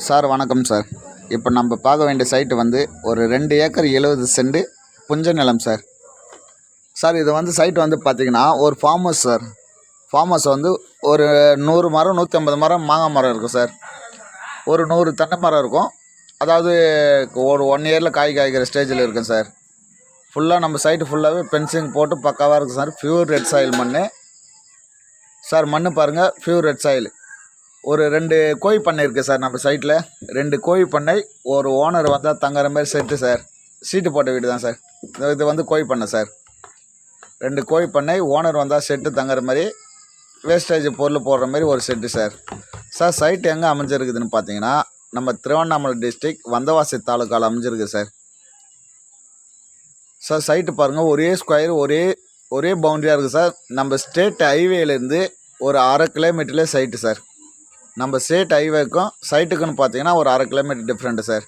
Sir வணக்கம் sir. இப்போ நம்ம பார்க்க வேண்டிய சைட்டு வந்து ஒரு 2 ஏக்கர் 70 சென்ட் புஞ்ச நிலம் சார். சார் இது வந்து சைட்டு வந்து பார்த்திங்கன்னா ஒரு farm house sir. Farm house வந்து ஒரு 100 மரம் 150 மரம் மாங்காய் மரம் இருக்கும் சார். ஒரு 100 தென்னை மரம் இருக்கும். அதாவது ஒரு 1 இயரில் காய்க்கிற ஸ்டேஜில் இருக்கும் சார். ஃபுல்லாக நம்ம சைட்டு ஃபுல்லாகவே பென்சிங் போட்டு பக்காவாக இருக்கும் சார். பியூர் ரெட் சாயில் மண் சார். மண் பாருங்கள், பியூர் ரெட் சாயில். ஒரு 2 கோழி பண்ணை இருக்குது சார் நம்ம சைட்டில். 2 கோழி பண்ணை, ஒரு ஓனர் வந்தால் தங்குற மாதிரி செட்டு சார். சீட்டு போட்ட வீடு தான் சார். இது வந்து கோழி பண்ணை சார். 2 கோழி பண்ணை, ஓனர் வந்தால் செட்டு தங்குற மாதிரி, வேஸ்டேஜ் பொருள் போடுற மாதிரி ஒரு செட்டு சார். சார் சைட்டு எங்கே அமைஞ்சிருக்குதுன்னு பார்த்தீங்கன்னா நம்ம திருவண்ணாமலை டிஸ்ட்ரிக் வந்தவாசி தாலுக்காவில் அமைஞ்சிருக்கு சார். சார் சைட்டு பாருங்கள், ஒரே ஸ்கொயர், ஒரே பவுண்டரியாக இருக்குது சார். நம்ம ஸ்டேட் ஹைவேலேருந்து ஒரு 1/2 கிலோமீட்டர்லேயே சைட்டு சார். நம்ம ஸ்டேட் ஹைவேக்கும் சைட்டுக்குன்னு பார்த்தீங்கன்னா ஒரு 1/2 கிலோமீட்டர் டிஃப்ரெண்ட்டு சார்.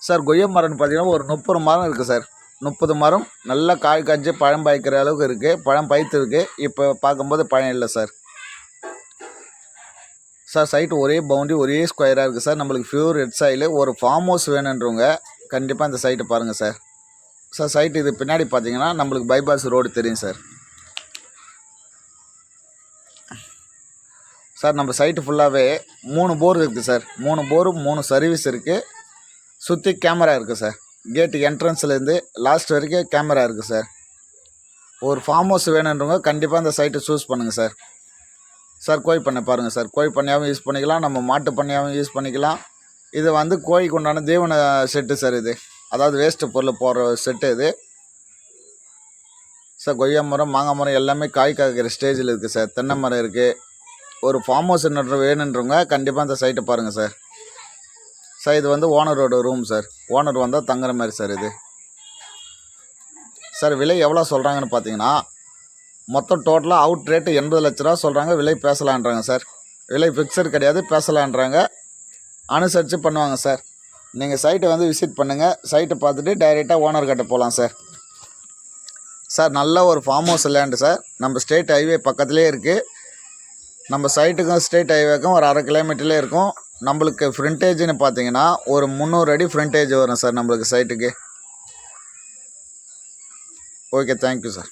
சார் கொய்யா மரம்னு பார்த்தீங்கன்னா ஒரு 30 மரம் இருக்குது சார். 30 மரம் நல்லா காய் காய்ச்சி பழம் பாய்க்கிற அளவுக்கு இருக்குது. பழம் பைத்து இருக்குது. இப்போ பார்க்கும்போது பழம் இல்லை சார். சார் சைட்டு ஒரே பவுண்டரி, ஒரே ஸ்கொயராக இருக்குது சார். நம்மளுக்கு பியூர் ரெட் சாயில். ஒரு ஃபார்ம் ஹவுஸ் வேணுன்றவங்க கண்டிப்பாக இந்த சைட்டு பாருங்கள் சார். சார் சைட்டு இது பின்னாடி பார்த்தீங்கன்னா நம்மளுக்கு பைபாஸ் ரோடு தெரியும் சார். சார் நம்ம சைட்டு ஃபுல்லாகவே 3 போர் இருக்குது சார். 3 போரு 3 சர்வீஸ் இருக்குது. சுற்றி கேமரா இருக்குது சார். கேட்டு என்ட்ரன்ஸ்லேருந்து லாஸ்ட் வரைக்கும் கேமரா இருக்குது சார். ஒரு ஃபார்ம் ஹவுஸ் வேணுன்றவங்க கண்டிப்பாக இந்த சைட்டை சூஸ் பண்ணுங்கள் சார். சார் கோழி பண்ணை பாருங்கள் சார். கோழி பண்ணையாகவும் யூஸ் பண்ணிக்கலாம், நம்ம மாட்டு பண்ணையாகவும் யூஸ் பண்ணிக்கலாம். இது வந்து கோழிக்கு உண்டான தீவன செட்டு சார். இது அதாவது வேஸ்ட்டு பொருள் போடுற செட்டு இது சார். கொய்யா மரம் மாங்காய் மரம் எல்லாமே காய் காய்க்கிற ஸ்டேஜில் இருக்குது சார். தென்னை மரம் இருக்குது. ஒரு ஃபார்ம் ஹவுஸ் வேணுன்றவங்க கண்டிப்பாக இந்த சைட்டை பாருங்கள் சார். சார் இது வந்து ஓனரோட ரூம் சார். ஓனர் வந்தால் தங்குற மாதிரி சார் இது. சார் விலை எவ்வளோ சொல்கிறாங்கன்னு பார்த்தீங்கன்னா மொத்தம் டோட்டலாக அவுட் ரேட்டு 80 லட்ச ரூபா சொல்கிறாங்க. விலை பேசலான்றாங்க சார். விலை ஃபிக்ஸட் கிடையாது, பேசலான்றாங்க. அனுசரித்து பண்ணுவாங்க சார். நீங்கள் சைட்டை வந்து விசிட் பண்ணுங்கள். சைட்டை பார்த்துட்டு டைரெக்டாக ஓனர் கிட்ட போகலாம் சார். சார் நல்ல ஒரு ஃபார்ம் ஹவுஸ் லேண்டு சார். நம்ம ஸ்டேட் ஹைவே பக்கத்துலேயே இருக்குது. நம்ம சைட்டுக்கும் ஸ்டேட் ஹைவேக்கும் ஒரு 1/2 கிலோமீட்டர்லேயே இருக்கும். நம்மளுக்கு ஃப்ரண்டேஜ்னு பார்த்தீங்கன்னா ஒரு 300 அடி ஃப்ரண்டேஜ் வரும் சார் நம்மளுக்கு சைட்டுக்கு. Okay, thank you sir.